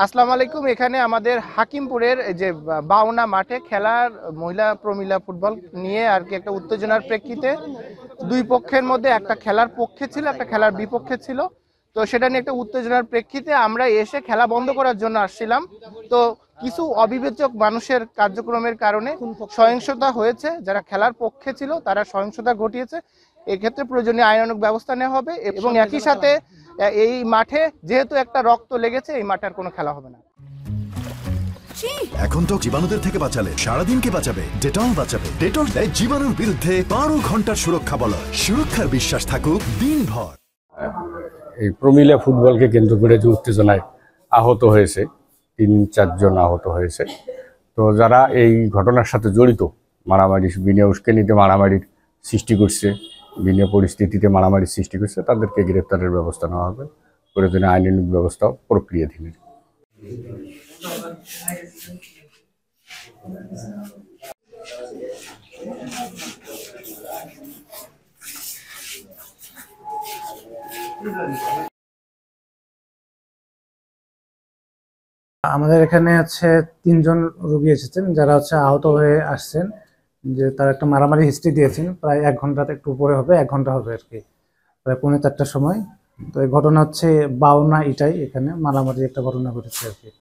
আসসালামু আলাইকুম। এখানে আমাদের হাকিমপুরের যে বাওনা মাঠে খেলার মহিলা প্রমিলা ফুটবল নিয়ে আর কি একটা উত্তেজনার প্রেক্ষিতে দুই পক্ষের মধ্যে একটা খেলার পক্ষে ছিল, একটা খেলার বিপক্ষে ছিল। তো সেটা নিয়ে একটা উত্তেজনার প্রেক্ষিতে আমরা এসে খেলা বন্ধ করার জন্য আসছিলাম। তো কিছু অবিবেচক মানুষের কার্যক্রমের কারণে সহিংসতা হয়েছে। যারা খেলার পক্ষে ছিল তারা সহিংসতা ঘটিয়েছে। এক্ষেত্রে প্রয়োজনীয় আইনানুগ ব্যবস্থা নেওয়া হবে এবং একই সাথে এই মাঠে যেহেতু একটা রক্ত লেগেছে, এই মাঠে আর কোনো খেলা হবে না। এখন তো জীবাণুদের থেকে বাঁচালে সারাদিনকে বাঁচাবে ডেটল। বাঁচাবে ডেটল দেয় জীবাণুর বিরুদ্ধে 12 ঘন্টার সুরক্ষা বলয়। সুরক্ষার বিশ্বাস থাকুক দিনভর। এই প্রমিলা ফুটবলকে কেন্দ্র করে যে উত্তেজনায় আহত হয়েছে, 3-4 জন আহত হয়েছে। তো যারা এই ঘটনার সাথে জড়িত, মারামারি বিনা উস্কানিতে মারামারির সৃষ্টি করছে, বিনা পরিস্থিতিতে মারামারির সৃষ্টি করছে, তাদেরকে গ্রেপ্তারের ব্যবস্থা নেওয়া হবে। প্রয়োজনীয় আইনানুগ ব্যবস্থা প্রক্রিয়াধীন। আমাদের এখানে হচ্ছে 3 জন রোগী এসেছেন, যারা হচ্ছে আহত হয়ে আসছেন। যে তারা একটা মারামারি হিস্ট্রি দিয়েছেন, প্রায় 1 ঘন্টাতে একটু উপরে হবে, 1 ঘন্টা হবে আর কি, প্রায় 3:45টার সময়। তো এই ঘটনা হচ্ছে বাওনা ইটাই, এখানে মারামারি একটা ঘটনা ঘটেছে আর কি।